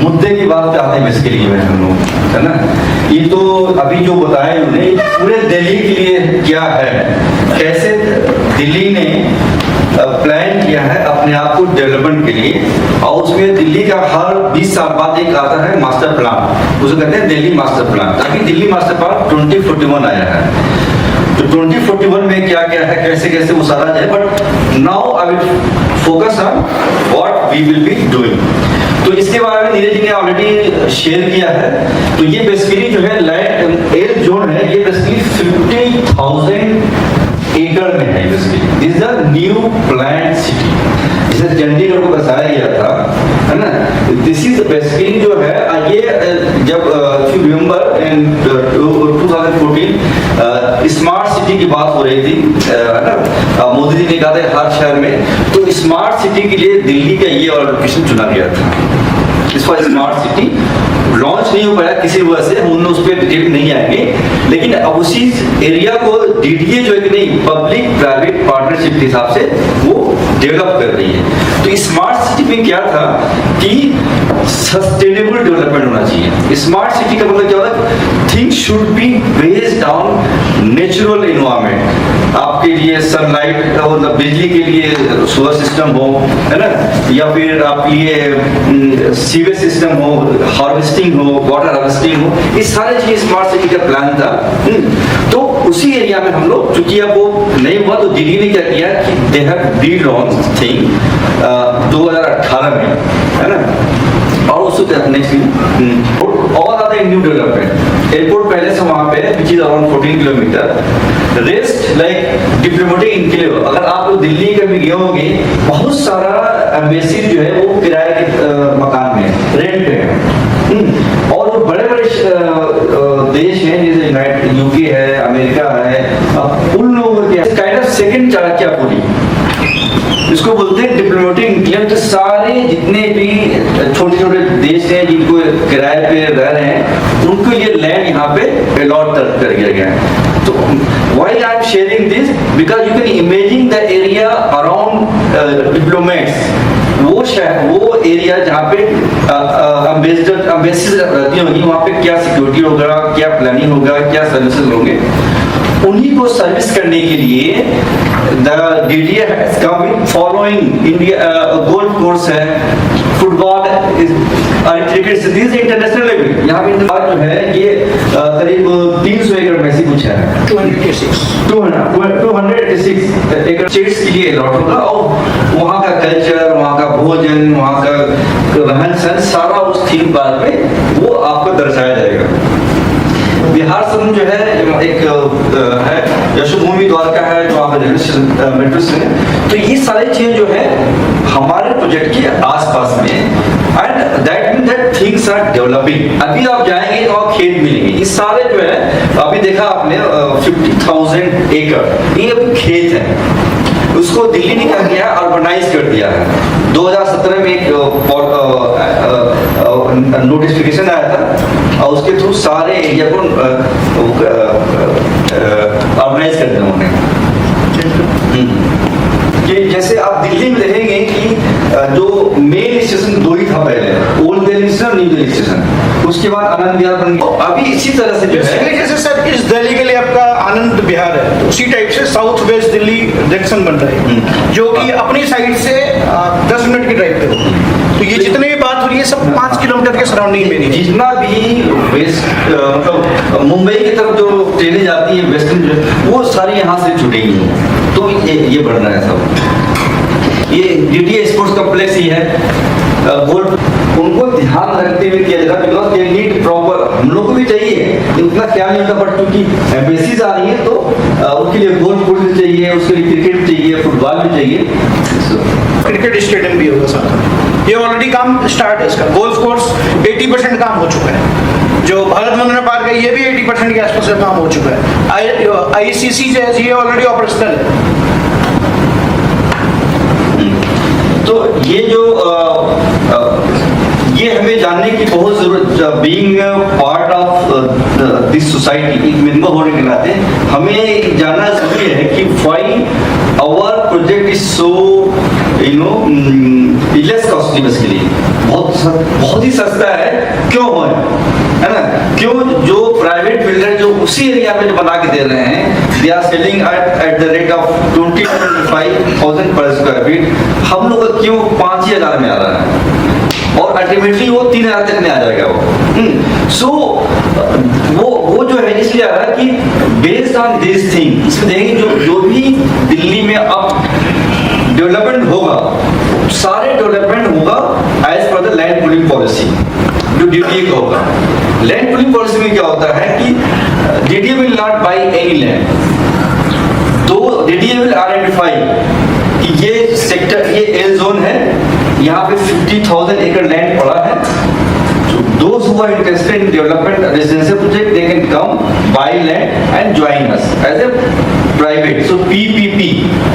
मुद्दे की बात पे आते हैं बेसिकली में हम लोग, है ना। ये तो अभी जो बताया उन्होंने पूरे दिल्ली के लिए क्या है, कैसे दिल्ली ने प्लान किया है अपने आप को डेवलपमेंट के लिए, और उसमें दिल्ली का हर 20 साल बाद एक आता है मास्टर प्लान, उसे कहते हैं दिल्ली मास्टर प्लान। अभी दिल्ली मास्टर प्लान 2041 आया है, तो 2041 में क्या क्या है, कैसे कैसे वो सारा है, but now I will focus on what we will be doing. तो इसके बारे में नीरज जी ने ऑलरेडी शेयर किया है। तो ये बेसिकली जो है लैंड एयर जोन है, ये बेसिकली 50,000 एकड़ में है। Basically this is a new planned city, जिसे चंडीगढ़ को बसाया गया था, है ना। दिस इज बेसिकली जो है ये जब if you remember in 2014 smart city की बात हो रही थी, है ना, मोदी जी ने कहा था हर शहर में, तो स्मार्ट सिटी के लिए दिल्ली का ये और लोकेशन चुना गया था। इस पर स्मार्ट सिटी लॉन्च नहीं हो पाया किसी वजह से, हम उस पर डिटेल नहीं आएंगे, लेकिन अब उसी एरिया को डीडीए जो है कि नहीं पब्लिक प्राइवेट पार्टनरशिप के हिसाब से वो डेवलप कर रही है। तो स्मार्ट सिटी में क्या था कि सस्टेनेबल डेवलपमेंट होना चाहिए। स्मार्ट सिटी का मतलब क्या होता है, things should be based on natural environment. आपके लिए सनलाइट मतलब बिजली के लिए सोलर सिस्टम हो, है ना, या फिर आपके लिए सीवेज सिस्टम हो, हार्वेस्टिंग हो, वाटर हार्वेस्टिंग हो, ये सारे चीज स्मार्ट सिटी का प्लान था। तो उसी एरिया में हम लोग, चूंकि अब वो नहीं हुआ, तो दिल्ली ने क्या किया कि they have Beed on thing 2018 में, है ना। और उससे नेक्स्ट और ज्यादा न्यू डेवलपमेंट एयरपोर्ट पहले से वहां पे which is around 14 kilometre rest like diplomatic enclave. अगर आप लोग दिल्ली कभी गए होंगे, बहुत सारा एम्बेसी जो है वो किराए के मकान में रेंट पे है, और वो बड़े बड़े देश हैं जैसे यूनाइटेड यूके है, अमेरिका है, उन लोगों के काइंड ऑफ सेकंड चाणक्यपुरी इसको बोलते हैं डिप्लोमेटिक इनक्लेव। तो सारे जितने भी छोटे छोटे देश हैं जिनको किराए पे रह रहे हैं, उनके लिए लैंड यहाँ पे अलॉट कर दिया गया है। तो why I am sharing this, because you can imagine the area around diplomats, वो शहर वो एरिया जहाँ पे एम्बेसीज रहती होंगी, वहाँ पे क्या सिक्योरिटी होगा, क्या प्लानिंग होगा, क्या सर्विसेज होंगे, उन्हीं को सर्विस करने के लिए the DDA has come with following India golf course है, football cricket, this international level. यहाँ पे जो है ये करीब 300 एकड़ में से कुछ है, 286 एकड़ स्टेट्स के लिए अलॉट होगा, और वहाँ का कल्चर, वहाँ का भोजन, वहाँ का रहन सहन सारा उस थीम पार्क में वो आपको दर्शाया जाएगा। बिहार समूह जो है एक है, यशोभूमि द्वारका है जो आप मेट्रो से, तो ये सारी चीजें जो है हमारे प्रोजेक्ट के आसपास में, and that mean that things are developing. अभी आप जाएंगे तो आप खेत मिलेंगे, ये सारे जो है अभी देखा आपने 50,000 एकड़ ये अभी खेत है, उसको दिल्ली ने क्या किया, अर्बनाइज कर दिया है। 2017 में एक नोटिफिकेशन आया था, और उसके थ्रू सारे एरिया को ऑर्गेनाइज कर दिया उन्होंने। कि जैसे आप दिल्ली में देखेंगे कि जो मेन स्टेशन 2 ही था पहले, old Delhi station, new Delhi station, उसके बाद आनंद विहार बन गया। अभी इसी तरह से जो है, जैसे सर इस दिल्ली के लिए आपका आनंद विहार है, उसी टाइप से साउथ वेस्ट दिल्ली जंक्शन बन रहा है, जो कि अपनी साइड से 10 मिनट की ड्राइव पे हो। तो ये जितने भी बात हो रही है सब 5 किलोमीटर के सराउंडिंग में, जितना भी वेस्ट मतलब मुंबई की तरफ जो ट्रेनें जाती है वेस्टर्न, वो सारी यहाँ से जुड़ेंगी। तो ये बढ़ रहा है सब। ये डीडीए स्पोर्ट्स कॉम्प्लेक्स ही है, गोल्फ उनको ध्यान रखते हुए किया जाता है, बिकॉज दे नीड प्रॉपर, हम लोग को भी चाहिए, उतना क्या नहीं होता, बट क्योंकि एम्बेसीज आ रही है तो उनके लिए गोल्फ कोर्स भी चाहिए, उसके लिए क्रिकेट चाहिए, फुटबॉल भी चाहिए, क्रिकेट स्टेडियम भी होगा साथ। ये ऑलरेडी काम स्टार्ट है इसका, गोल्फ कोर्स 80% काम हो चुका है, जो भारत मंडल पार्क है ये भी 80% के आसपास काम हो चुका है, आईसीसी जो है ये ऑलरेडी ऑपरेशनल है। तो ये जो ये हमें जानने की बहुत जरूरत, being part of this society, एक मेंबर होने के नाते हमें जानना जरूरी है कि why our project is so less costly basically, बहुत ही सस्ता है। क्यों है ना? क्यों? जो प्राइवेट बिल्डर जो उसी एरिया में जो बना के दे रहे हैं, they are selling at the rate of 20,000 पर स्क्वायर फीट, हम लोग का क्यों 5,000 में आ रहा है और अल्टीमेटली वो 3,000 तक में आ जाएगा वो। सो वो जो है इसलिए आ रहा है कि बेस्ड ऑन दिस थिंग, इसमें देखेंगे जो भी दिल्ली में अब डेवलपमेंट होगा, सारे डेवलपमेंट होगा as per the land pooling policy जो डीडीए का होगा। लैंड पूलिंग पॉलिसी में क्या होता है कि DDA will not by any land, तो डीडीए विल आइडेंटिफाई कि ये सेक्टर, ये एल जोन है, यहाँ पे 50,000 एकड़ लैंड पड़ा है। Those who are interested in development residential project, they can come buy land and join us as a private, so PPP,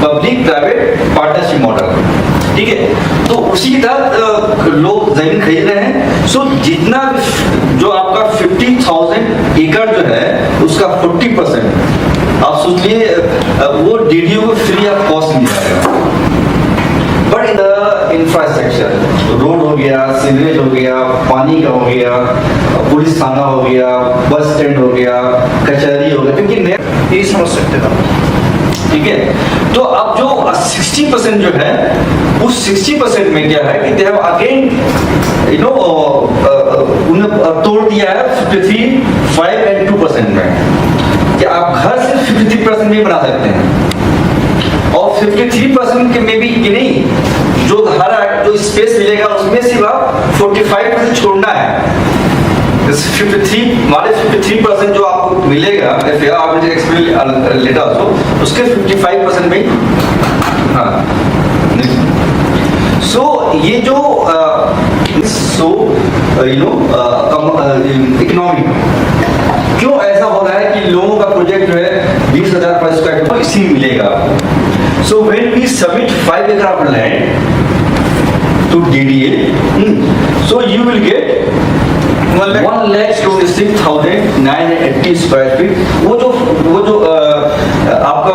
public private partnership model, ठीक है? तो उसी के तहत लोग जमीन खरीद रहे हैं। सो जितना जो आपका 50,000 एकड़ जो है उसका 40% आप सोच लिए वो डीडीओ को फ्री ऑफ कॉस्ट मिल जाएगा। But in the infrastructure, road हो गया, सीवरेज हो गया, पानी का हो गया, पुलिस थाना हो गया, बस स्टैंड हो गया, कचहरी हो गया, क्योंकि ये समझ सकते हैं, ठीक है? तो अब जो 60% जो है उस 60% में क्या है कि दे हैव अगेन उन्हें तोड़ दिया है 53, 5 and 2% में, कि आप घर से 53% में बना सकते हैं और 53% के में भी कि नहीं, जो घर जो स्पेस मिलेगा उसमें सिर्फ आप 45% छोड़ना है। 53% जो आपको मिलेगा, आप एक्सप्लेन लेटर ऑल्सो, उसके 55% में, हाँ। सो ये जो इकोनॉमी क्यों ऐसा हो रहा है कि लोगों का प्रोजेक्ट जो है 20,000 पर स्क्वायर फीट इसी मिलेगा आपको। So when we submit 5 acre of land to DDA, so you will get 1,26,980 square feet. वो जो आपका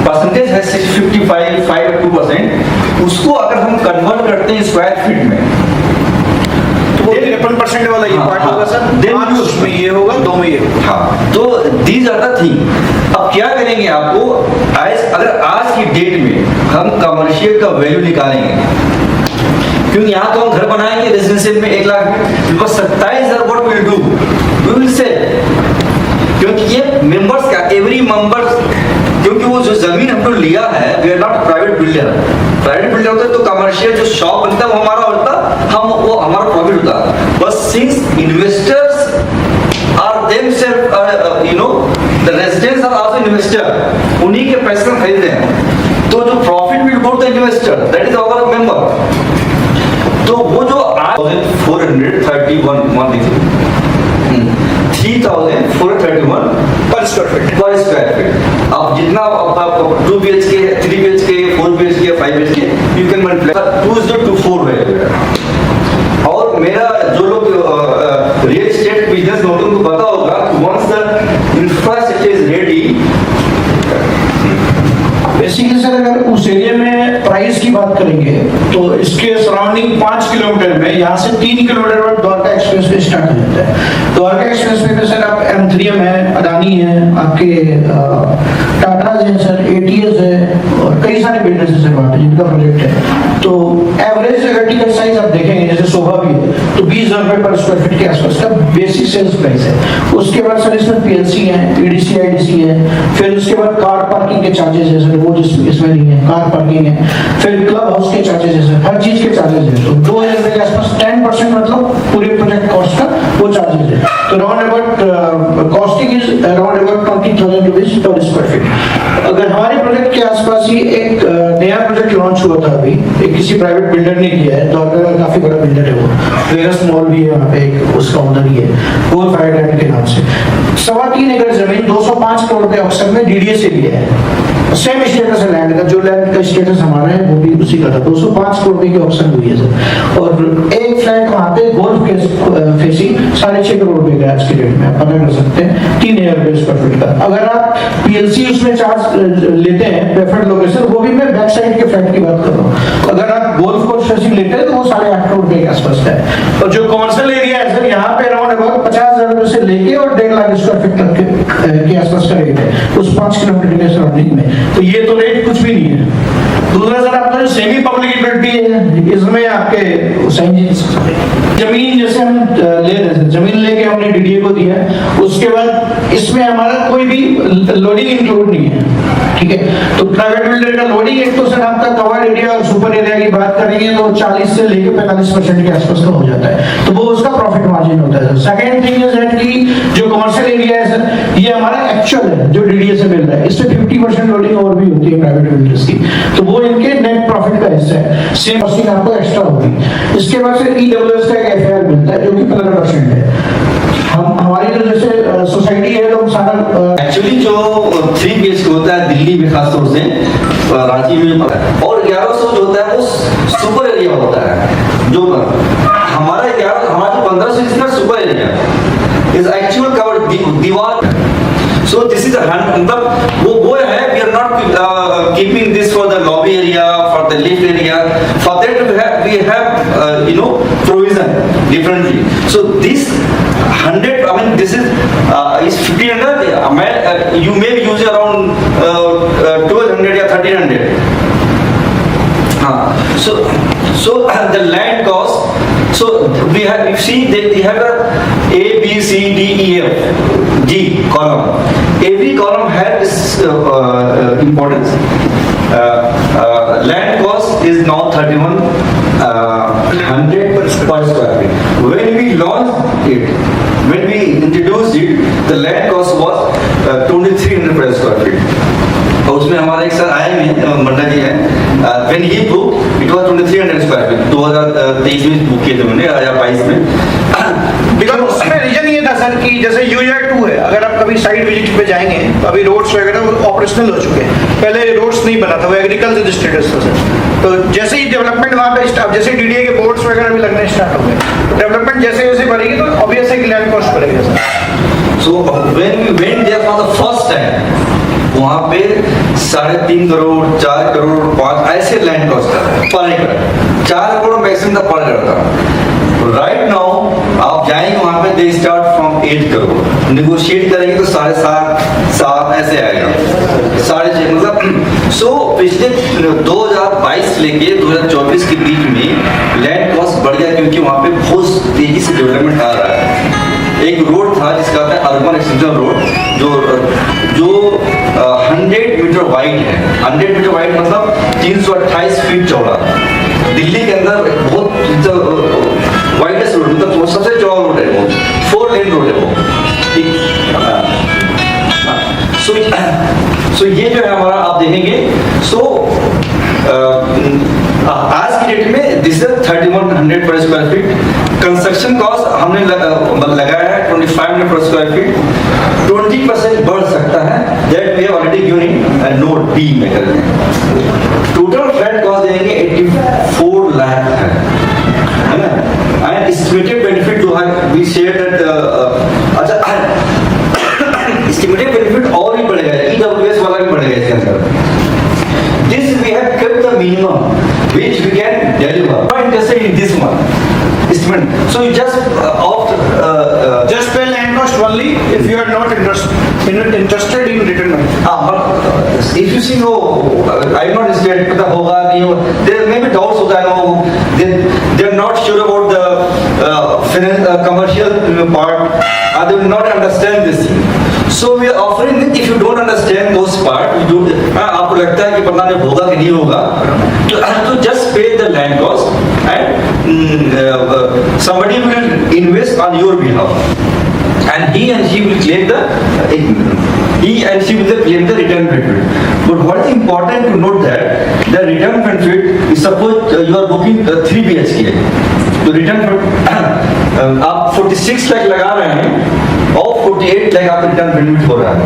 परसेंटेज है 55, 2%, उसको अगर हम कन्वर्ट करते हैं स्क्वायर फीट में, तो वो 53% वाला ये पार्ट होगा सर, देन उसमें ये होगा, 2 में ये होगा। हाँ, तो दीज आर द थिंग। अब क्या करेंगे आपको, अगर आज की डेट में हम कमर्शियल का वैल्यू निकालेंगे, क्योंकि यहाँ तो हम घर बनाएंगे रेजिडेंशियल में 1 लाख में, because 27,000 what will do, we will sell, क्योंकि ये मेंबर्स का एवरी मेंबर्स, क्योंकि वो जो जमीन हमने लिया है, we are not private builder. Private builder होता है तो कमर्शियल जो शॉप बनता है वो हमारा होता, वो हमारा प्रॉफिट होता। बस since investors are themselves, the residents are also investor, उन्हीं के पैसे हम खरीद रहे हैं, तो जो profit will go to the investor, that is our member. तो वो जो 3,431 पर स्क्वायर फीट। अब जितना 2 BHK, 3 BHK, 4 BHK, 5 BHK, you can multiply 2:4 है। और मेरा जो लोग रियल एस्टेट बिजनेस में होते हैं उनको पता होगा कि once the infrastructure is ready, basically sir अगर उस एरिया में प्राइस की बात करेंगे तो इसके सराउंडिंग 5 किलोमीटर में, यहाँ से 3 किलोमीटर बाद द्वारका एक्सप्रेस वे स्टार्ट हो जाता है। द्वारका एक्सप्रेस वे पे सर आप M3M है, अडानी है, आपके टाटा है सर, ATS है, और कई सारे बिल्डर्स हैं सर वहाँ पे जिनका प्रोजेक्ट है। तो एवरेज अगर टिकट साइज आप देखेंगे, जैसे शोभा भी है तो 20,000 रुपये पर स्क्वायर फीट के आसपास का बेसिक सेल्स प्राइस है। उसके बाद सर इसमें PLC है, EDC IDC है, फिर उसके बाद कार पार्किंग के चार्जेस है सर, वो इसमें नहीं है, कार पार्किंग है, फिर क्लब हाउस के चार्जेस है सर, हर चीज के चार्जेस है। तो 2,000 रुपये के आसपास 10% मतलब पूरे प्रोजेक्ट कॉस्ट का वो चार्जेस है। तो round about costing is around about 20,000 rupees per square feet. अगर हमारे प्रोजेक्ट के आसपास ही एक नया प्रोजेक्ट लॉन्च हुआ था अभी, एक किसी प्राइवेट बिल्डर ने किया है, द्वारका का काफी बड़ा बिल्डर है वो, वेगस मॉल भी है वहाँ पे, एक उसका ओनर ही है, गोल फायर लैंड के नाम से। 3.25 एकड़ जमीन 205 करोड़ के ऑक्शन में DDA से लिया है। सेम स्टेटस है लैंड का, जो लैंड का स्टेटस हमारा है वो भी उसी का था। 205 करोड़ रुपए की ऑप्शन हुई है सर, और एक फ्लैट वहाँ पे गोल्फ के फेसिंग 6.5 करोड़ रुपए का आज की डेट में आप पता कर सकते हैं। 3,000 रुपए स्क्वायर फीट का। अगर आप पीएलसी उसमें चार्ज लेते हैं प्रेफर्ड लोकेशन, वो भी मैं बैक साइड के फ्लैट की बात कर रहा हूँ। अगर आप गोल्फ कोर्स फैसिलिटी लेते हैं तो वो 8.5 करोड़ रुपए के आसपास का है। और जो कॉमर्शियल एरिया है सर, यहाँ पे अराउंड अबाउट 50,000 रुपए से लेके और 1.5 लाख स्क्वायर फीट तक के आसपास का रेट है उस 5 किलोमीटर के सराउंडिंग में। तो ये तो रेट कुछ भी नहीं है। दूसरा सर आपका जो सेमी पब्लिक यूटिलिटी है, इसमें आपके जमीन जैसे हम ले रहे थे, जमीन लेके हमने डीडीए को दिया, उसके बाद इसमें हमारा कोई भी लोडिंग इंक्लूड नहीं है, ठीक है। तो प्राइवेट बिल्डर का लोडिंग एक तो सर आपका कवर्ड एरिया और सुपर एरिया की बात करेंगे तो 40 से लेके 45% के आसपास का हो जाता है, तो वो उसका प्रॉफिट मार्जिन होता है। सेकेंड थिंग इज दैट कि जो कमर्शियल एरिया है सर, ये हमारा एक्चुअल है जो डीडीए से मिल रहा है, इससे 50% लोडिंग और भी होती है प्राइवेट बिल्डर्स की, तो वो इनके नेट प्रॉफिट का हिस्सा है। सेम कॉस्टिंग आपको एक्स्ट्रा होगी। इसके बाद से ईडब्ल्यूएस का एक एफआईआर मिलता है जो कि 15% है। हमारी जो जैसे सोसाइटी है तो सारा एक्चुअली जो 3 BHK होता है दिल्ली में खासतौर से, रांची में और 1100 जो होता है वो सुपर एरिया होता है। जो हमारा 1500 इसका super area is actual covered दीवार। सो दिस इज मतलब वो है, we are not keeping this for the lobby area, for the lift area, for that we have you know provision differently. So this 100, I mean this is 1500, you may use around 1200 या 1300. So the land cost, so we have, you see they have a B C D E F G column. Every column has importance. Land cost is now 3100 per square feet. When we launched it, when we introduced it, the land cost was 2300 per square feet. और उसमें हमारे एक sir आए हैं, मंडा जी हैं, when he booked it was 2300 square feet, 2023 में book किए थे मैंने या 22 में। बिकॉज उसमें रीजन ये था सर कि जैसे यूआर 2 है, अगर आप कभी साइट विजिट पे जाएंगे तो अभी रोड्स वगैरह ऑपरेशनल हो चुके हैं, पहले रोड्स नहीं बना था, वो एग्रीकल्चर स्टेटस था सर। तो जैसे ही डेवलपमेंट वहाँ पे स्टार्ट, जैसे डीडीए के बोर्ड्स वगैरह भी लगने स्टार्ट हो गए, डेवलपमेंट जैसे जैसे बढ़ेगी तो ऑब्वियस है कि लैंड कॉस्ट बढ़ेगा sir. So when we went there for the first time, वहाँ पे 3.5 करोड़, 4 करोड़, 5 ऐसे लैंड कॉस्ट था पर एकड़, 4 करोड़ मैक्सिमम था पर एकड़ था। राइट नाउ आप जाएंगे वहाँ पे they start from 8 crore, negotiate करेंगे तो 7.5 ऐसे आएगा, 6.5 मतलब। सो पिछले 2022 लेके 2024 के बीच में लैंड कॉस्ट बढ़ गया, क्योंकि वहाँ पे बहुत तेजी से डेवलपमेंट आ रहा है। एक रोड था जिसका था अर्बन एक्सटेंशन रोड, जो 100 मीटर वाइड है। 100 मीटर वाइड मतलब 328 फीट चौड़ा। दिल्ली के अंदर बहुत वाइडेस्ट रोड, मतलब वो सबसे चौड़ा रोड है, वो 4 लेन रोड है वो। सो ये जो है हमारा आप देखेंगे, आज की डेट में दिस इज 3100 पर स्क्वायर फीट। कंस्ट्रक्शन कॉस्ट हमने लगाया है 2500 पर स्क्वायर फीट, 20% बढ़ सकता है, that we have already given in note बी में करते हैं। टोटल फ्लैट कॉस्ट देंगे 84 लाख है ना। एंड एस्टिमेटेड बेनिफिट जो है वी शेयर दैट, अच्छा एस्टिमेटेड बेनिफिट और भी बढ़ेगा, ईडब्ल्यूएस वाला भी बढ़ेगा इसके अंदर। This we have kept the minimum which we can deliver. Not interested in this one. So you just opt just pay land cost only if you are not interested in return money. But if you see no, I am not interested, पता होगा नहीं होगा, there may be doubts होता है, no, they are not sure about the commercial part, they will not understand this thing. So we are offering it, if you don't understand those part, आपको लगता है कि पता नहीं होगा कि नहीं होगा, तो just pay the land cost and somebody will invest on your behalf, and he and she will claim the return benefit. But what is important to note that the return benefit is, suppose you are booking 3 BHK, तो return आप 46 लाख लगा रहे हैं और 48 लाख आप return benefit हो रहा है।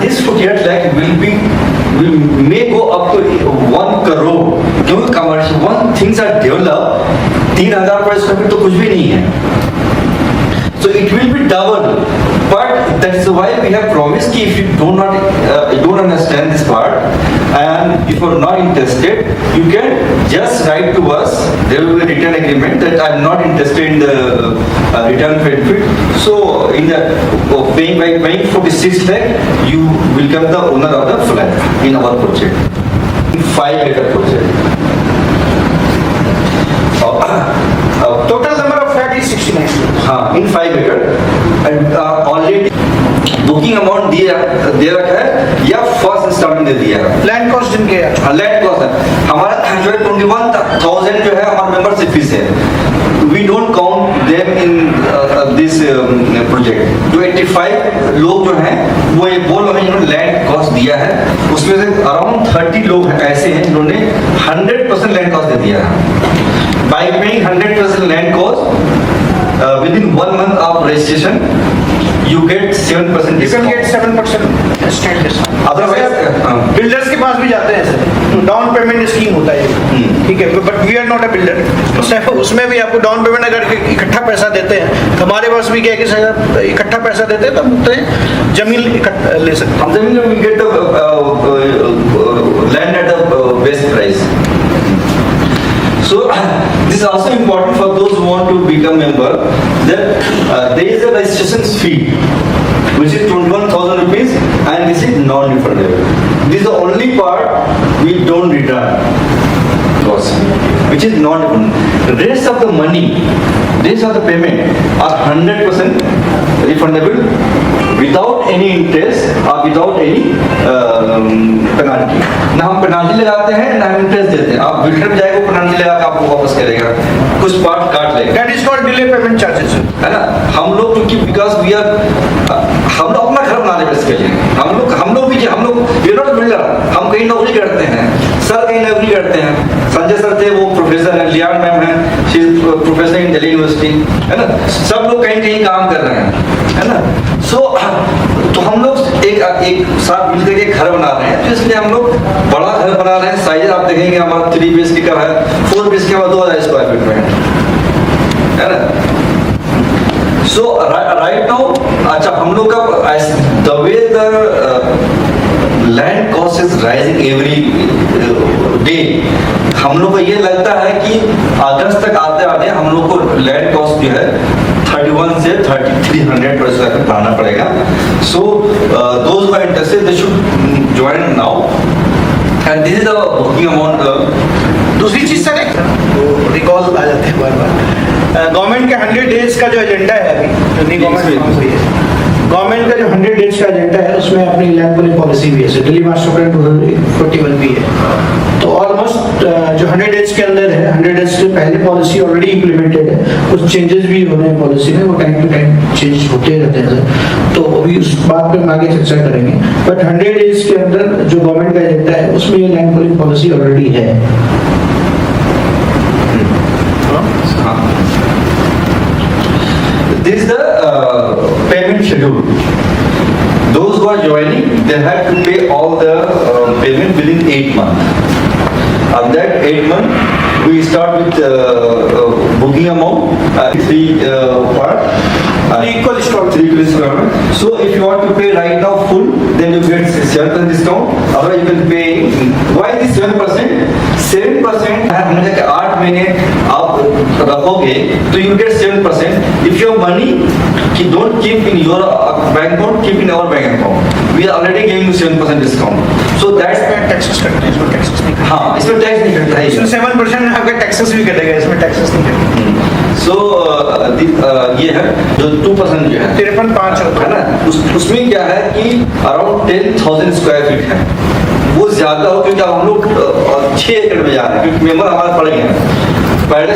This 48 lakh will may go up to 1 crore, क्योंकि commercial one things are develop 3000 पर स्क्वायर फीट तो कुछ भी नहीं है। So it will be double. But that's why we have promised कि if you don't understand this part and if you are not interested, you can just write to us. There will be a written agreement that I am not interested in the return benefit. So in the by paying 46 lakh, you will become the owner of the flat in our project. 5-acre project. Total number of flat is 69. हाँ, in 5 acre and already booking amount दे रखा है या first instalment दे दिया है। Land cost जिनके है, land cost है हमारा जो है 21,000 जो है हमारा मेंबरशिप फीस है। We don't count them in this project. जो 85 लोग जो हैं वो लोग हैं जिन्होंने लैंड कॉस्ट दिया है, उसमें से अराउंड 30 लोग ऐसे हैं जिन्होंने 100% लैंड कॉस्ट दे दिया है। Bye paying 100% land cost within 1 month of registration you get 7% you can discount. get 7% state discount. Otherwise, builders के पास भी जाते हैं सर, डाउन पेमेंट स्कीम होता है, ठीक है, but we are not a builder. उसमें भी आपको डाउन पेमेंट अगर इकट्ठा पैसा देते हैं, हमारे पास भी क्या है कि सर इकट्ठा पैसा देते हैं तब तो जमीन ले सकते हैं। हम जमीन में get the land at the best price. So this is also important for those who want to become member, that there is a registration fee which is 21,000 rupees and this is non-refundable. This is the only part we don't return cost, which is non-refundable. The rest of the money, rest of the payment are 100% refundable without any interest or without any penalty. ना हम penalty लगाते हैं ना हम interest देते हैं। आप builder में जाएगा पेनाल्टी लगा के आपको वापस करेगा, कुछ पार्ट काट लेगा। That is called delay payment charges, है ना। हम लोग क्योंकि बिकॉज वी आर हम लोग अपना घर बनाने बेसिकली हम लोग भी वी आर नॉट बिल्डर। हम कहीं नौकरी करते हैं, सर कहीं नौकरी करते हैं। संजय सर थे वो प्रोफेसर है, लियान मैम है she is professor in Delhi university, है ना। सब लोग कहीं कहीं काम कर रहे हैं, है ना। सो तो हम लोग एक साथ मिलकर के घर बना रहे हैं, तो इसलिए हम लोग बड़ा घर बना रहे हैं। साइज आप देखेंगे हमारा 3 BHK का है, 4 BHK का 2000 स्क्वायर फीट में है ना। सो राइट नाउ अच्छा हम लोग का the way the land cost is rising every day, हम लोग को ये लगता है कि अगस्त तक आते आते हम लोग को लैंड कॉस्ट जो है 31 से 3300 पर स्क्वायर फीट बढ़ाना पड़ेगा। So those who are interested they should join now and this is the booking amount. दूसरी चीज सर वो रिकॉल आ जाते हैं बार बार। गवर्नमेंट के 100 डेज का जो एजेंडा है अभी जो नई गवर्नमेंट हुई है, गवर्नमेंट का जो 100 डेज का एजेंडा है उसमें अपनी लैंड पूलिंग पॉलिसी भी है, दिल्ली मास्टर प्लान 2041 भी है। तो ऑलमोस्ट जो 100 डेज के अंदर है, 100 डेज से पहले पॉलिसी ऑलरेडी इम्प्लीमेंटेड है, कुछ चेंजेस भी हो रहे हैं पॉलिसी में, वो टाइम टू टाइम चेंज होते रहते हैं सर। तो अभी उस बात पे हम आगे चर्चा करेंगे, बट 100 डेज के अंदर जो गवर्नमेंट का एजेंडा है उसमें ये लैंड पूलिंग पॉलिसी ऑलरेडी है। This is the payment schedule. Those who are joining, they have to pay all the payment within 8 months. On that 8 months, we start with booking amount, 3 part. Equal installment. 3 equal installment. So if you want to pay right now full, then you get 7% discount. Otherwise you can pay. Why this 7%? 7% है हमने कहा कि 8 महीने आप रखोगे तो you get 7%. If your money don't keep in your bank account, keep in our bank account. We are already giving you 7% discount. So that's taxes कटते हैं, इसमें टैक्सेस नहीं कटते। हाँ इसमें टैक्स नहीं कटता है। इसमें 7% आपका टैक्सेस भी कटेगा, इसमें टैक्सेस नहीं कटेगा। सो ये है जो 2% जो है 53.5 है ना, उसमें क्या है कि अराउंड 10,000 स्क्वायर फीट है। वो ज्यादा हो क्योंकि हम लोग 6 एकड़ में जा रहे हैं क्योंकि मेंबर हमारे पड़ गए हैं। पहले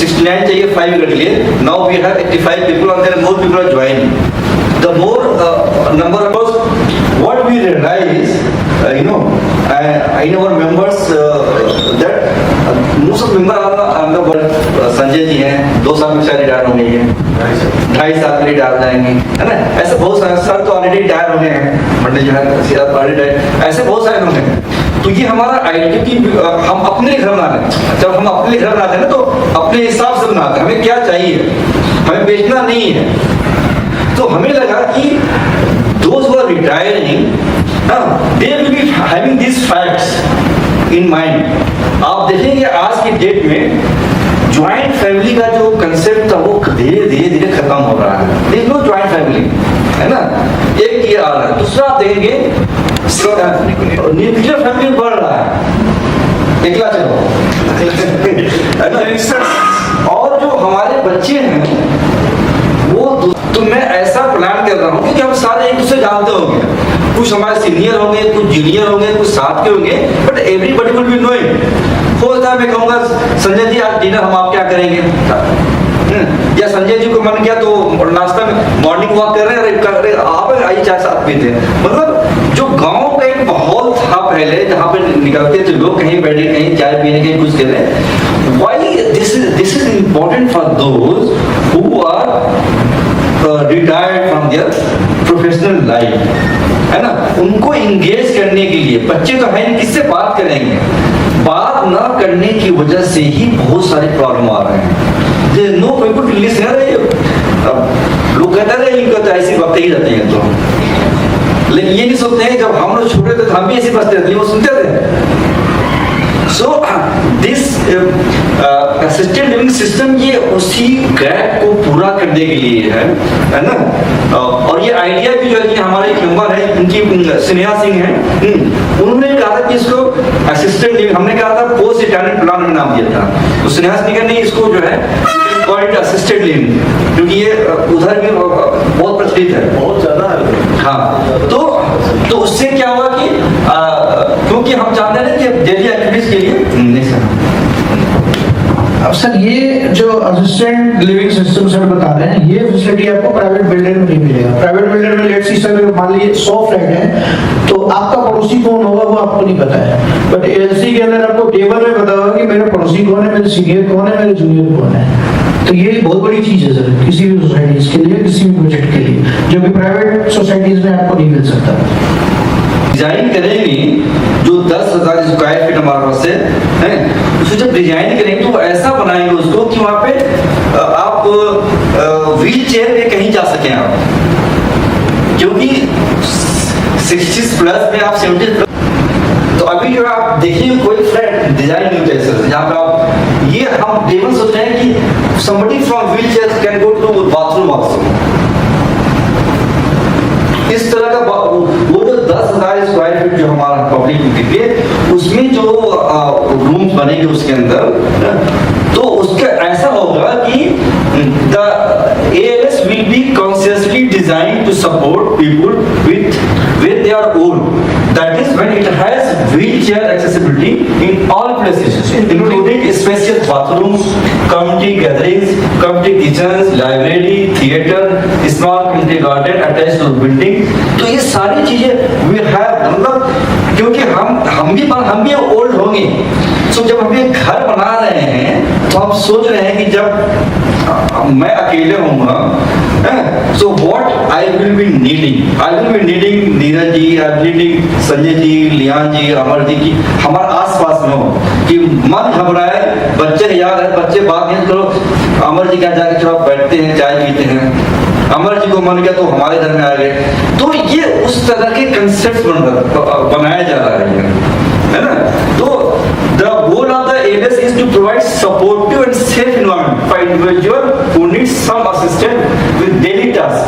69 चाहिए 5 एकड़ के लिए, नाउ वी हैव 85 पीपल और there more people are joining. The more number of what we realize in our members that most of member are Sanjay ji हैं, 2 साल में शायद रिटायर हो गई है, 2.5 साल में रिटायर हो जाएंगे, है ना। ऐसे बहुत सारे सर तो ऑलरेडी रिटायर हो गए हैं, मंडल जो है ऐसे बहुत सारे लोग हैं। तो ये हमारा आइडिया कि हम अपने लिए घर बना रहे हैं। जब हम अपने लिए घर बनाते हैं ना तो अपने हिसाब से बनाते हैं, हमें क्या चाहिए। हमें बेचना नहीं है। तो हमें लगा कि those who are retiring, they will be having these facts in mind। आप देखेंगे आज की डेट में ज्वाइंट फैमिली का जो कंसेप्ट था वो धीरे धीरे खत्म हो रहा है। देख लो ज्वाइंट फैमिली है ना, एक ये आ रहा है। दूसरा आप देखेंगे न्यूक्लियर फैमिली बढ़ रहा है, एकला चलो है ना। और जो हमारे बच्चे हैं वो तो मैं ऐसा प्लान कर रहा हूँ क्योंकि हम सारे एक दूसरे जानते होंगे, कुछ हमारे सीनियर होंगे, कुछ जूनियर होंगे, कुछ साथ के होंगे, but everybody will be knowing. हो सकता है मैं कहूँगा संजय जी आज डिनर हम आप क्या करेंगे, या संजय जी को मन किया तो नाश्ता में मॉर्निंग वॉक कर रहे हैं, आप आई चाय साथ पीते हैं। मतलब जो गांव का एक माहौल था पहले जहाँ पे निकलते थे लोग, कहीं बैठे कहीं चाय पीने कहीं कुछ कर रहे हैं। Why this is important for those who are retired from their professional life, है ना। उनको इंगेज करने के लिए बच्चे तो है किससे बात करेंगे, बात ना करने की वजह से ही बहुत सारे प्रॉब्लम आ रहे हैं। No people to listen. लोग कहते रहे इनका तो ऐसी बातें ही रहती हैं, तो लेकिन ये नहीं सोचते हैं जब हम लोग छोटे थे तो हम भी ऐसी बातें रहती वो सुनते थे। So this assisted living system ये उसी गैप को पूरा करने के लिए है ना। और ये आइडिया भी जो है कि हमारे एक मेंबर है उनकी स्नेहा सिंह है, उन्होंने कहा था कि इसको असिस्टेड लिविंग, हमने कहा था पोस्ट रिटायरमेंट प्लान में नाम दिया था, तो स्नेहा सिंह ने इसको जो है कॉल्ड असिस्टेड लिविंग, क्योंकि ये उधर भी बहुत प्रचलित है, बहुत ज्यादा है। हाँ, तो उससे क्या हुआ कि क्योंकि हम चाहते हैं कि डेली एक्टिविटीज के लिए नहीं सर। अब सर ये जो असिस्टेंट लिविंग सिस्टम सर बता रहे हैं, ये फैसिलिटी आपको प्राइवेट बिल्डर में नहीं मिलेगा। प्राइवेट बिल्डर में लेट्स सी सर मान लीजिए 100 फ्लैट है तो आपका पड़ोसी कौन होगा वो आपको नहीं पता है, बट एलसी के अंदर आपको टेबल में पता होगा कि मेरे पड़ोसी कौन है, मेरे सीनियर कौन है, मेरे जूनियर कौन है। तो ये बहुत बड़ी चीज है सर किसी भी सोसाइटीज के लिए, किसी भी प्रोजेक्ट के लिए, जो कि प्राइवेट सोसाइटीज में आपको नहीं मिल सकता। डिजाइन करेंगे जो 10,000 स्क्वायर फीट हमारे पास है, उसको जब डिजाइन करेंगे तो ऐसा बनाएंगे उसको कि वहां पे आप व्हील चेयर में कहीं जा सकें आप, क्योंकि 60 प्लस में आप 70 प्लस। तो अभी जो आप देखिए कोई फ्लैट डिजाइन नहीं होता है सर, जहाँ पे आप ये हम टेबल सोच रहे हैं कि somebody from wheelchair can go to bathroom also। इस तरह का वो जो 10,000 स्क्वायर फीट जो हमारा पब्लिक यूटिलिटी उसमें जो रूम्स बनेंगे उसके अंदर, तो उसका ऐसा होगा कि the ALS will be consciously designed to support people with their own, that is when it has wheelchair accessibility in all places including spacious bathrooms, community gatherings, community kitchens, library, theater, small community garden attached to the building। तो ये सारी चीजें we have, मतलब क्योंकि हम भी old होंगे, तो जब हम ये घर बना रहे हैं तो हम सोच रहे हैं कि जब मैं अकेले होऊंगा, so what I will be needing Neeraj ji, I will needing Sanjay ji, Liyan ji, Amar ji की हमारे आसपास में हो, कि मन घबराए, बच्चे याद है, बच्चे बात नहीं करो, अमर जी क्या जाके थोड़ा बैठते हैं चाय पीते हैं, अमर जी को मन किया तो हमारे घर में आ गए। तो ये उस तरह के कंसेप्ट बनाया जा रहा है ना। तो the goal of the ALS is to provide supportive and safe environment for individual who needs some assistance with daily tasks,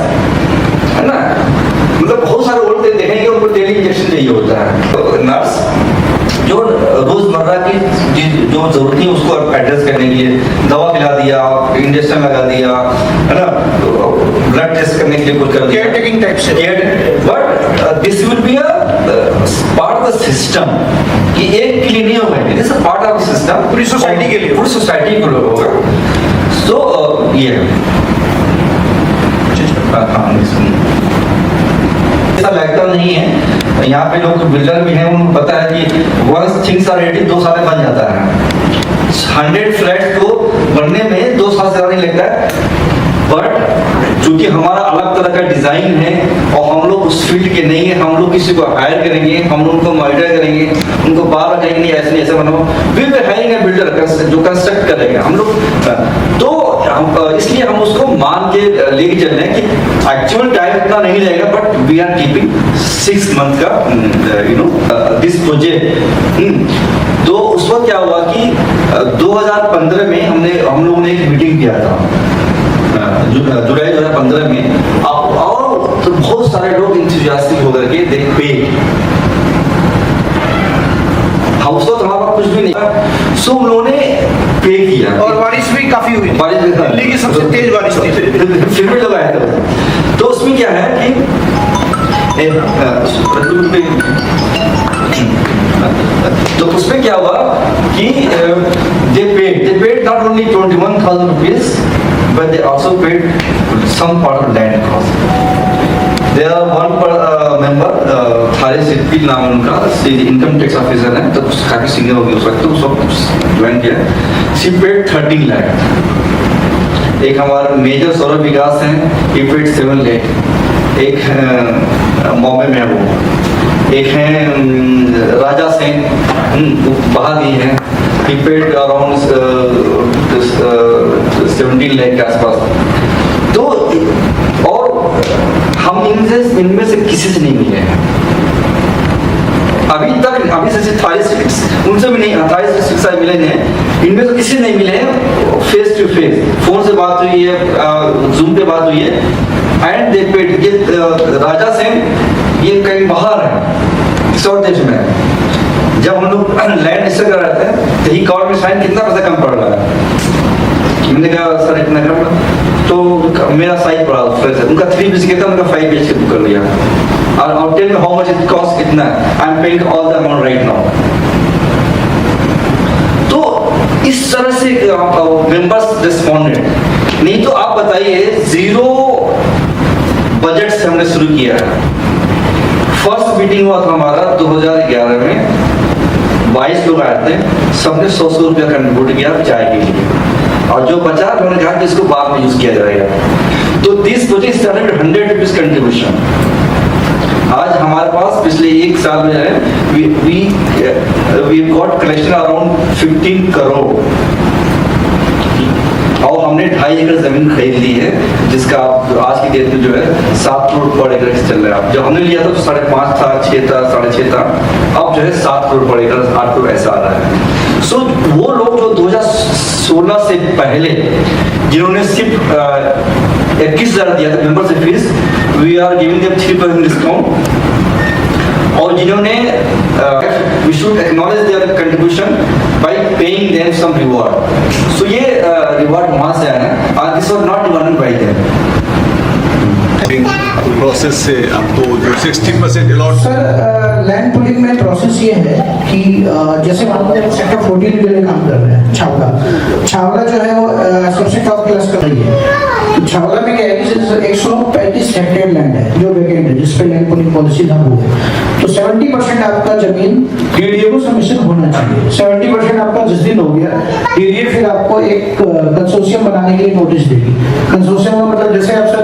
है ना। मतलब बहुत सारे ओल्ड देखेंगे उनको डेली इंजेक्शन चाहिए होता है, नर्स जो रोजमर्रा की जो जरूरत है उसको एड्रेस करने के लिए दवा खिला दिया, इंजेक्शन लगा दिया, है ना, ब्लड टेस्ट करने के लिए कुछ कर दिया, केयर टेकिंग टाइप से। But this will be a part of the system, कि एक के लिए नहीं होगा, this is part of the system, पूरी सोसाइटी के लिए, पूरी सोसाइटी को होगा। सो ये ऐसा लगता नहीं है, यहाँ पे लोग बिल्डर भी हैं, उनको पता है कि once things are ready 2 साल में बन जाता है। 100 फ्लैट को बनने में 2 साल से ज़्यादा नहीं लगता है, बट चूंकि हमारा अलग तरह का डिजाइन है और हम लोग उस फील्ड के नहीं है, हम लोग किसी को हायर करेंगे, हम लोग उनको मॉनिटर करेंगे, उनको बार कहेंगे नहीं ऐसे नहीं ऐसे बनाओ, फिर भी हायरिंग बिल्डर जो कंस्ट्रक्ट करेंगे हम लोग, तो इसलिए हम उसको लेके चल रहे हैं कि एक्चुअल टाइम इतना नहीं लगेगा, but we are keeping 6 month का दिस प्रोजेक्ट। तो उस वक्त क्या हुआ कि 2015 में हम लोगों ने एक मीटिंग किया था, जुलाई 2015 में, और तो बहुत सारे लोग इंथुजियास्टिक होकर के दे पे हाउस तो हमारा कुछ भी नहीं, सो उन्होंने पे किया और बारिश भी काफी हुई, दिल्ली की सबसे तेज बारिश थी, फिर भी लगाया था। तो उसमें क्या है कि तो उसमें क्या हुआ कि they paid not only 21,000 rupees, but they also paid some part of land cost. There are one member, थारे सिद्धि नाम उनका, इनकम टैक्स ऑफिसर है, तो काफी सीनियर हो गए उस वक्त, तो सब ज्वाइन किया। She paid 13 lakh। एक हमारा मेजर सौरभ विकास हैं, he paid 7 lakh। एक बॉम्बे में है वो, एक हैं राजा सिंह, बाहर ही हैं, he paid around 17 lakh के आसपास। तो और हम इनमें से किसी से नहीं मिले हैं अभी से थारी उनसे भी नहीं, थारी शिक्षा मिले हैं, इनमें तो किसी नहीं मिले हैं फेस टू फेस। फोन से बात हुई है, जूम पे बात हुई है, एंड दे पेड। ये राजा सिंह ये कहीं बाहर है, किसी और देश में है। जब हम लोग लैंड रजिस्टर कर रहे थे तो ही कॉल में साइन कितना पैसा कम पड़ रहा है, मैंने कहा सर इतना कम, तो मेरा साइज पड़ा उनका 3 BHK था, उनका 5 BHK बुक कर लिया। और tell me how much it cost, कितना I am paying all the amount right now. तो इस तरह से मेंबर्स रिस्पॉन्डेड। नहीं तो आप बताइए, 0 बजट से हमने शुरू किया है। फर्स्ट मीटिंग हुआ था हमारा 2011 में, 22 लोग आए थे, सबने 100 रुपया कंट्रीब्यूट किया चाय के लिए, और जो बचा उन्होंने कहा कि इसको बाद में यूज किया जाएगा। तो this project started with 100 rupees contribution. आज हमारे पास पिछले 1 साल में है we got collection around 15 crore, और हमने 2.5 एकड़ जमीन खरीद ली है, जिसका आज की डेट में जो है 7 करोड़ पर एकड़ चल रहा है। जब हमने लिया था तो 5.5 था, 6 था, 6.5 था, अब जो है 7 करोड़ पर एकड़, 8 करोड़ ऐसा आ रहा है। सो वो लोग जो 2016 से पहले जिन्होंने सिर्फ 21,000 दिया था membership fees, we are giving them 3% discount. और जिन्होंने we should acknowledge their contribution by paying them some reward. So ये reward वहाँ से आया है, and this was not demanded by them. Process से आपको जो 60% अलॉट। सर लैंड पुलिंग में प्रोसेस ये है कि जैसे मान लीजिए सेक्टर 14 के लिए काम कर रहे हैं, छावला जो है वो सबसे टॉप क्लास का रही है। तो छावला में क्या है कि 135 हेक्टेयर लैंड है जो वेकेंट है, जिस पे लैंड पुलिंग पॉलिसी लागू है। तो 70% आपका जमीन डीडीए को सबमिशन होना चाहिए। 70% आपका जिस दिन हो गया, डीडीए फिर आपको एक कंसोर्शियम बनाने के लिए नोटिस देगी। कंसोर्शियम का मतलब जैसे आप सर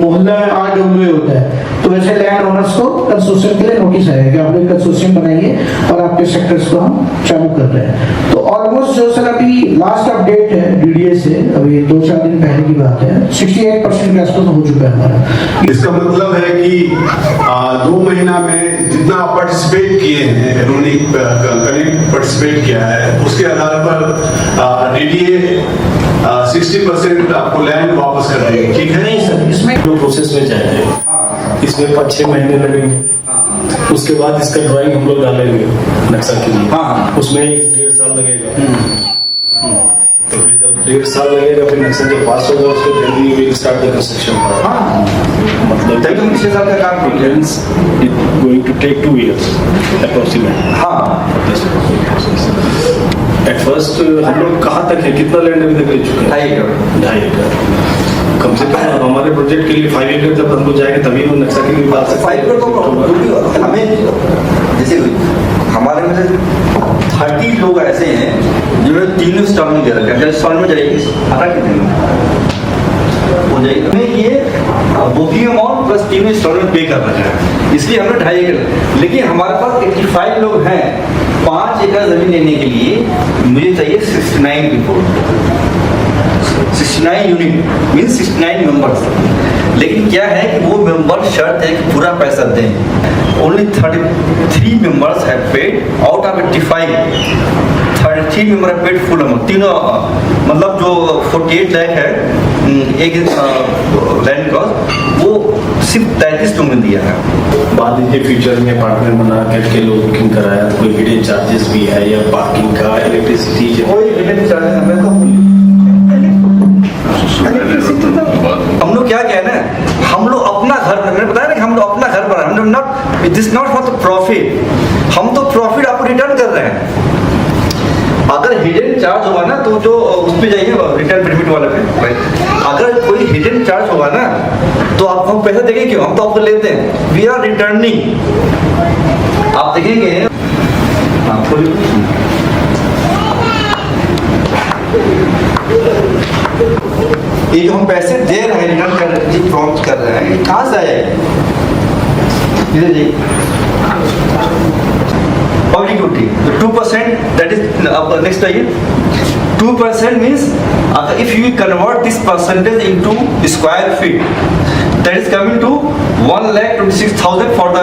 मोहल्ला RWA होता है, तो वैसे लैंड ओनर्स को कंसोर्शियम के लिए नोटिस आएगा कि आप लोग कंसोर्शियम बनाइए और आपके सेक्टर्स को हम चालू कर रहे हैं। तो ऑलमोस्ट जो सर अभी लास्ट अपडेट है डीडीए से, अभी 2-4 दिन पहले की बात है, 68% के आसपास हो चुका है हमारा। इसका मतलब है कि 2 महीना में जितना आप पार्टिसिपेट किए हैं, उन्होंने कनेक्ट पार्टिसिपेट किया है, उसके आधार पर डीडीए 60% आपको लैंड वापस कर देंगे, ठीक है? नहीं सर, इसमें प्रोसेस में जाएंगे, इसमें 5-6 महीने लगेंगे। उसके बाद इसका ड्राइंग हम लोग डालेंगे नक्शा के लिए, उसमें 1-1.5 साल लगेगा। तो फिर जब 1.5 साल लगेगा, फिर नक्शा जब पास होगा उसके then we will start the construction part. मतलब तभी हम 6 साल का काम करेंगे। it's going to take 2 years approximately. At first हम लोग कहाँ तक है, कितना लैंड अभी तक ले चुके हैं? 2.5 एकड़। 2.5 एकड़। कम से कम हमारे प्रोजेक्ट के लिए 5 एकड़ जब हम लोग जाएंगे तभी वो नक्शा के लिए बात 5 एकड़ तो हमें, जैसे हमारे में से 30 लोग ऐसे हैं जिन्होंने 3 इंस्टॉलमेंट दे रखे हैं। इंस्टॉलमेंट जाएगी 18 कितने हो जाएगी, हमें ये बुकिंग अमाउंट प्लस 3 इंस्टॉलमेंट पे कर रहे हैं, इसलिए हमने 2.5 एकड़। लेकिन हमारे पास 85 लोग हैं, 5 एकड़ जमीन लेने के लिए मुझे चाहिए 69 रिपोर्ट। 69 unit means 69 members. लेकिन क्या है कि वो मेंबर शर्त है कि पूरा पैसा दें। Only 33 members have paid out of 85। 33 member have paid full amount. तीनों मतलब जो 48 लाख है एक लैंड कॉस्ट, वो सिर्फ 33 लोगों ने दिया है। बाद में फ्यूचर में अपार्टमेंट बना करके लोग बुकिंग कराया तो कोई हिडन चार्जेस भी है या पार्किंग का, इलेक्ट्रिसिटी? कोई हिडन चार्ज हमें तो हम लोग क्या कहना है, हम लोग अपना घर, मैंने बताया ना कि हम लोग अपना घर बना, हम लोग not, this not for the profit. हम तो प्रॉफिट आपको रिटर्न कर रहे हैं। अगर हिडन चार्ज होगा ना तो जो उस पे जाइए रिटर्न परमिट वाले पे, अगर कोई हिडन चार्ज होगा ना तो आपको हम पैसा देंगे क्यों? हम तो आपको लेते हैं, वी आर रिटर्निंग। आप देखेंगे ये जो हम पैसे दे रहे हैं, रिटर्न कर रहे हैं, प्रॉम्प्ट कर रहे हैं, ये कहाँ से आए? इधर जी public duty 2%, that is next आइए। 2% means if you convert this percentage into square feet, that is coming to 1,26,000 for the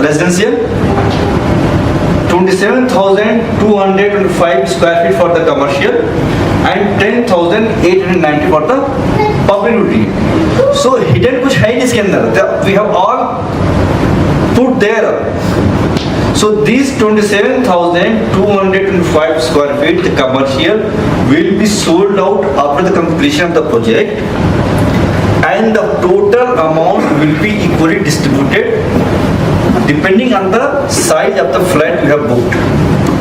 residential, 27,225 square feet for the commercial, and 10,890 for the public utility. So hidden कुछ है ही इसके अंदर, we have all put there. So these 27,225 square feet, the commercial, will be sold out after the completion of the project, and the total amount will be equally distributed depending on the size of the flat you have booked.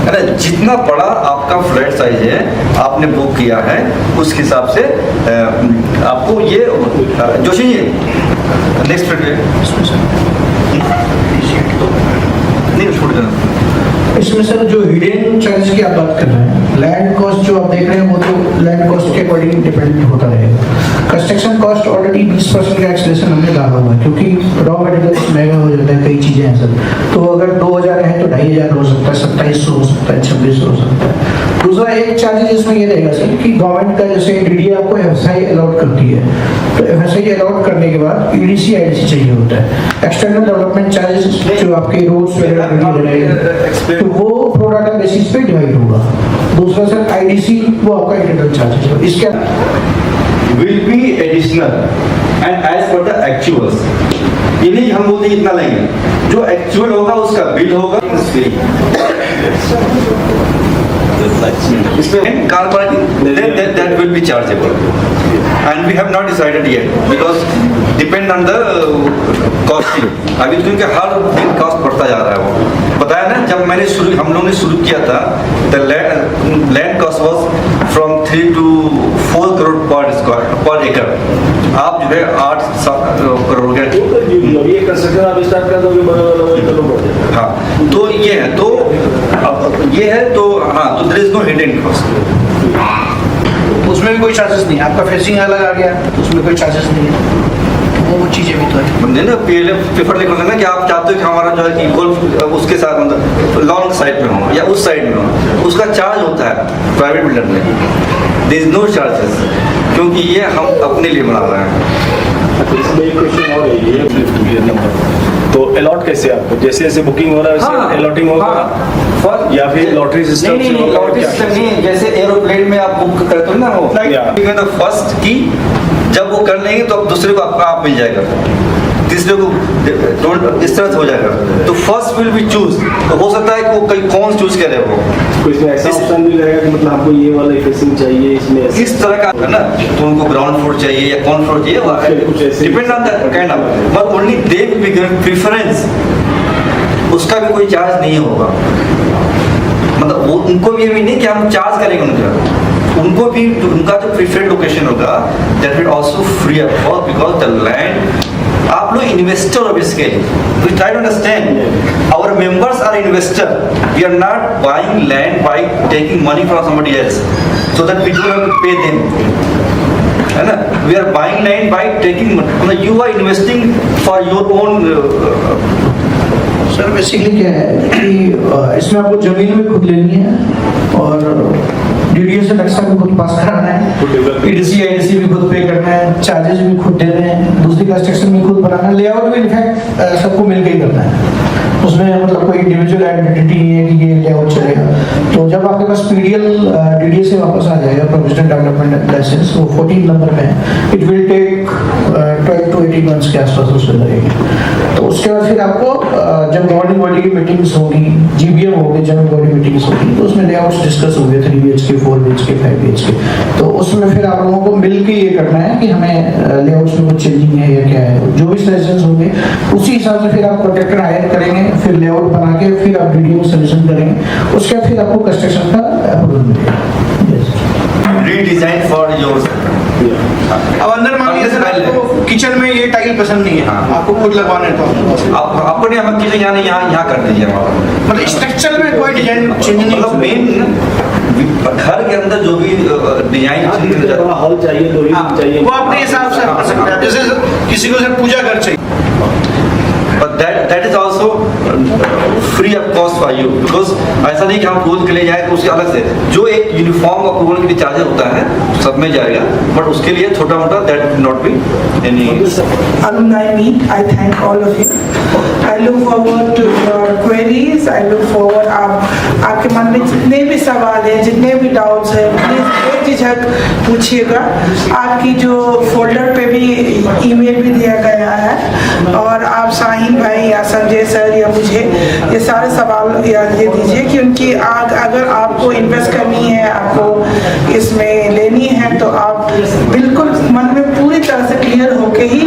है ना, जितना बड़ा आपका flat size है आपने book किया है उस हिसाब से आपको ये जोशी जी नेक्स्ट फ्लैट नहीं छोड़ देना। इसमें सर जो हिडन चार्ज की आप बात कर रहे हैं, लैंड कॉस्ट जो आप देख रहे हैं वो तो लैंड कॉस्ट के अकॉर्डिंग डिपेंड होता रहेगा। कंस्ट्रक्शन कॉस्ट ऑलरेडी 20% का एक्सलेशन हमने डाला हुआ है, क्योंकि रॉ मटेरियल्स महंगा हो जाता है, कई चीज़ें हैं सर। तो अगर 2,000 है तो 2,500 हो सकता है, 2,700 हो सकता है, 2,600 हो सकता है। दूसरा एक चार्जेस इसमें ये रहेगा सर कि गवर्नमेंट का जैसे डीडीए आपको एफएसआई अलॉट करती है, तो एफएसआई अलॉट करने के बाद ईडीसी आईडीसी चाहिए होता है, एक्सटर्नल डेवलपमेंट चार्जेस जो आपके रोड्स वगैरह, तो वो प्रोडाटा बेसिस पे डिवाइड होगा। दूसरा सर आईडीसी वो आपका इंटरनल चार्जेस है, इसके will be additional and as per the actuals. ये नहीं हम बोलते इतना लेंगे, जो एक्चुअल होगा उसका बिल होगा इसमें car parking that will be chargeable, and we have not decided yet because depend on the costing। अभी क्योंकि हर दिन कॉस्ट बढ़ता जा रहा है, वो बताया ना जब मैंने हम लोगों ने शुरू किया था, the land cost was from 3 to 4 crore पर एकड़। आप जो है 8-7 करोड़ के ये कंस्ट्रक्शन आप स्टार्ट कर दोगे। हाँ, तो ये है, तो ये है, तो हाँ, तो there is no hidden cost. उसमें भी कोई चार्जेस नहीं है, आपका फेसिंग अलग आ गया तो उसमें कोई चार्जेस नहीं है, वो चीज़ें भी तो है। बंदे ना पहले प्रेफर देखो ना कि आप चाहते हो कि हमारा जो है इक्वल उसके साथ मतलब लॉन्ग साइड में हो या उस साइड में हो, उसका चार्ज होता है प्राइवेट बिल्डर में, देयर इज नो चार्जेस, क्योंकि ये हम अपने लिए बना रहे हैं। इसमें एक क्वेश्चन और है, ये नंबर तो अलॉट कैसे आपको जैसे जैसे बुकिंग हो रहा है वैसे अलॉटिंग होगा या फिर लॉटरी सिस्टम? नहीं, लॉटरी सिस्टम नहीं, जैसे एरोप्लेन में आप बुक करते हो ना, वो फ्लाइट में तो फर्स्ट की जब वो कर लेंगे तो अब दूसरे को आपका आप मिल जाएगा, तीसरे को इस तरह से हो जाएगा, तो फर्स्ट विल बी चूज। तो हो सकता है कि वो कहीं कौन चूज करे, वो तो इसमें ऐसा ऑप्शन भी रहेगा कि मतलब आपको ये वाला फेसिंग चाहिए, इसमें इस तरह का है ना, तो उनको ग्राउंड फ्लोर चाहिए या कौन फ्लोर चाहिए, depend on that kind of, but only they will be given preference, उसका भी कोई चार्ज नहीं होगा। मतलब वो उनको भी ये नहीं कि हम चार्ज करेंगे उनको भी उनका जो प्रीफर्ड लोकेशन होगा that will also free of cost because the land. आप लोग इन्वेस्टर हो basically, we try to understand our members are investor, we are not buying land by taking money from somebody else so that we don't have to pay them, है ना, we are buying land by taking money, you are investing for your own. Sir basically क्या है कि इसमें आपको जमीन भी खुद लेनी है और डीडीए से नक्शा भी खुद पास कराना है, ईडीसी आईडीसी भी खुद पे करना है, चार्जेस भी खुद देने हैं, दूसरी कंस्ट्रक्शन भी खुद बनाना है, लेआउट भी इनफैक्ट सबको मिलकर ही करना है। उसमें मतलब कोई इंडिविजुअल आइडेंटिटी नहीं है कि ये लेआउट चलेगा। तो जब आपके पास पीडीएल डीडीए से वापस आ जाएगा प्रोविजनल डेवलपमेंट लाइसेंस, वो 14 नंबर में है, it will take 12 to 18 months के आसपास उसमें लगेगी। तो उसके बाद फिर आपको जब गवर्निंग बॉडी की मीटिंग्स होगी, जीबीएम होगी, जनरल बॉडी मीटिंग्स होगी, तो उसमें लेआउट्स डिस्कस होंगे 3 BHK 4 BHK 5 BHK। तो उसमें फिर आप लोगों को मिलकर ये करना है कि हमें लेआउट्स में कुछ चेंजिंग है या क्या है। जो भी सजेशंस होंगे उसी हिसाब से फिर आप कॉन्ट्रैक्टर हायर करेंगे, फिर लेआउट बना के फिर आप डीडीओ को सजेशन करेंगे, उसके बाद फिर आपको कंस्ट्रक्शन का अप्रूवल मिलेगा। Redesign for your. अब अंदर मान लीजिए सर आपको किचन में ये टाइल पसंद नहीं है, आपको खुद लगवाना है तो आपको नहीं, हम किचन यहाँ कर दीजिए हमारा, मतलब स्ट्रक्चर में कोई डिजाइन चेंज नहीं, मतलब मेन घर के अंदर जो भी डिजाइन हॉल चाहिए, तो चाहिए, वो अपने हिसाब से कर सकते हैं। जैसे किसी को सर पूजा घर चाहिए, but that is also free of cost for you, because ऐसा नहीं कि हम अप्रूवल के लिए जाए तो उसके अलग से जो एक यूनिफॉर्म अप्रूवल के लिए चार्जेस होता है सब में जाएगा, बट उसके लिए छोटा मोटा that not be any. Alumni meet, I thank all of you. I look forward to your queries. I look forward आपके मन में जितने भी सवाल हैं, जितने भी डाउट्स हैं, प्लीज बेझिझक पूछिएगा। आपकी जो फोल्डर पे भी ईमेल भी दिया गया है, और आप शाहीन भाई या संजय सर या मुझे ये सारे सवाल याद दे दीजिए कि उनकी अगर आपको इन्वेस्ट करनी है, आपको इसमें लेनी है, तो आप बिल्कुल मन में पूरी तरह से क्लियर होके ही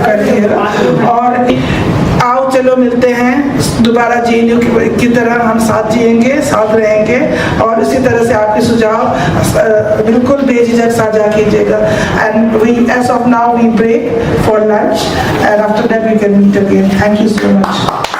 करिएगा। और आओ चलो मिलते हैं दोबारा जेएनयू की तरह, हम साथ जिएंगे, साथ रहेंगे, और इसी तरह से आपके सुझाव बिल्कुल बेझिझक साझा कीजिएगा। And we as of now we break for lunch, and after that we can meet again. Thank you so much.